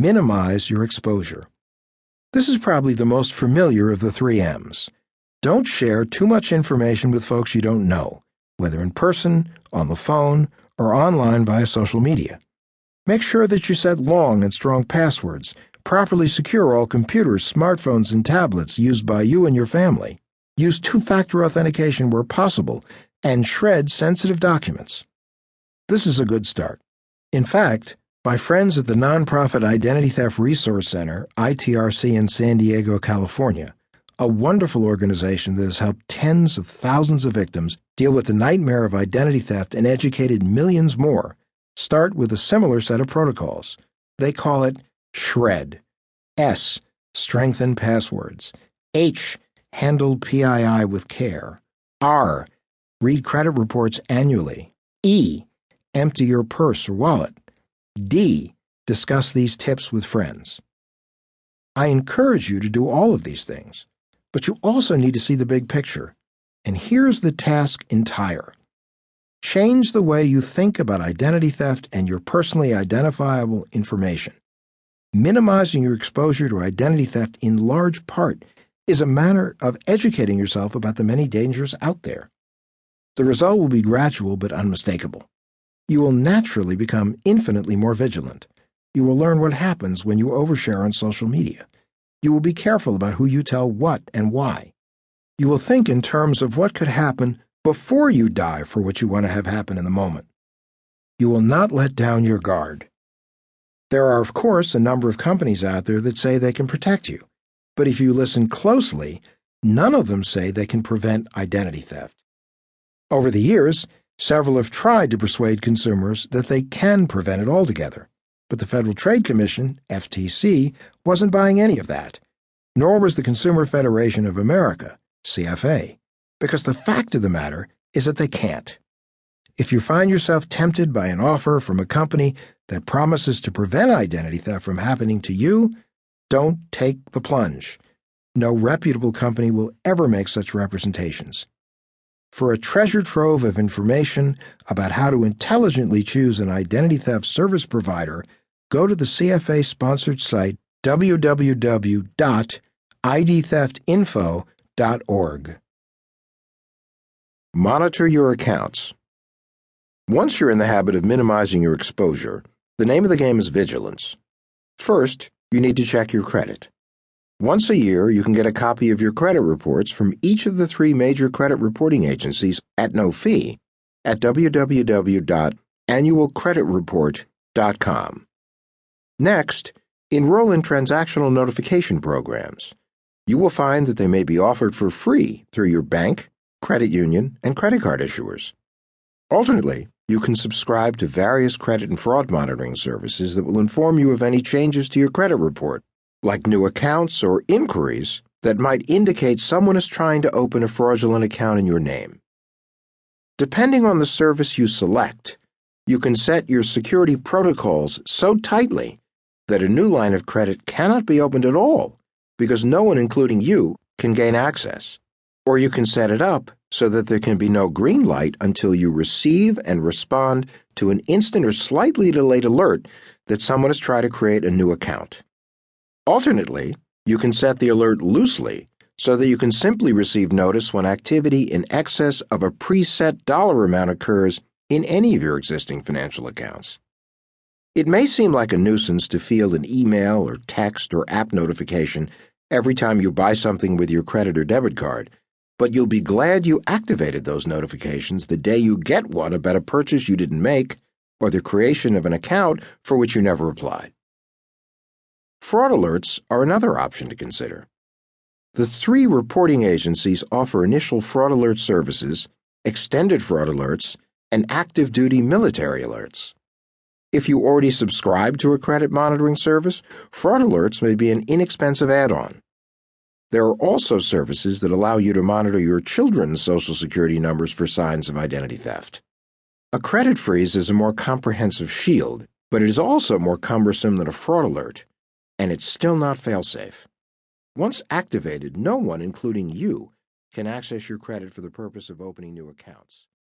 minimize your exposure. This is probably the most familiar of the 3 M's. Don't share too much information with folks you don't know, whether in person, on the phone, or online via social media. Make sure that you set long and strong passwords. Properly secure all computers, smartphones, and tablets used by you and your family. Use two-factor authentication where possible, and shred sensitive documents. This is a good start. In fact, my friends at the nonprofit Identity Theft Resource Center, ITRC in San Diego, California, a wonderful organization that has helped tens of thousands of victims deal with the nightmare of identity theft and educated millions more, start with a similar set of protocols. They call it SHRED. S. Strengthen passwords. H. Handle PII with care. R. Read credit reports annually. E. Empty your purse or wallet. D. Discuss these tips with friends. I encourage you to do all of these things, but you also need to see the big picture. And here's the task entire. Change the way you think about identity theft and your personally identifiable information. Minimizing your exposure to identity theft in large part is a matter of educating yourself about the many dangers out there. The result will be gradual but unmistakable. You will naturally become infinitely more vigilant. You will learn what happens when you overshare on social media. You will be careful about who you tell what and why. You will think in terms of what could happen before you die for what you want to have happen in the moment. You will not let down your guard. There are, of course, a number of companies out there that say they can protect you, but if you listen closely, none of them say they can prevent identity theft. Over the years, several have tried to persuade consumers that they can prevent it altogether, but the Federal Trade Commission, FTC, wasn't buying any of that, nor was the Consumer Federation of America, CFA, because the fact of the matter is that they can't. If you find yourself tempted by an offer from a company that promises to prevent identity theft from happening to you, don't take the plunge. No reputable company will ever make such representations. For a treasure trove of information about how to intelligently choose an identity theft service provider, go to the CFA-sponsored site www.idtheftinfo.org. Monitor your accounts. Once you're in the habit of minimizing your exposure, the name of the game is vigilance. First, you need to check your credit. Once a year, you can get a copy of your credit reports from each of the 3 major credit reporting agencies at no fee at www.annualcreditreport.com. Next, enroll in transactional notification programs. You will find that they may be offered for free through your bank, credit union, and credit card issuers. Alternately, you can subscribe to various credit and fraud monitoring services that will inform you of any changes to your credit report, like new accounts or inquiries that might indicate someone is trying to open a fraudulent account in your name. Depending on the service you select, you can set your security protocols so tightly that a new line of credit cannot be opened at all because no one, including you, can gain access. Or you can set it up so that there can be no green light until you receive and respond to an instant or slightly delayed alert that someone has tried to create a new account. Alternately, you can set the alert loosely so that you can simply receive notice when activity in excess of a preset dollar amount occurs in any of your existing financial accounts. It may seem like a nuisance to field an email or text or app notification every time you buy something with your credit or debit card, but you'll be glad you activated those notifications the day you get one about a purchase you didn't make or the creation of an account for which you never applied. Fraud alerts are another option to consider. The 3 reporting agencies offer initial fraud alert services, extended fraud alerts, and active duty military alerts. If you already subscribe to a credit monitoring service, fraud alerts may be an inexpensive add-on. There are also services that allow you to monitor your children's Social Security numbers for signs of identity theft. A credit freeze is a more comprehensive shield, but it is also more cumbersome than a fraud alert, and it's still not fail-safe. Once activated, no one, including you, can access your credit for the purpose of opening new accounts.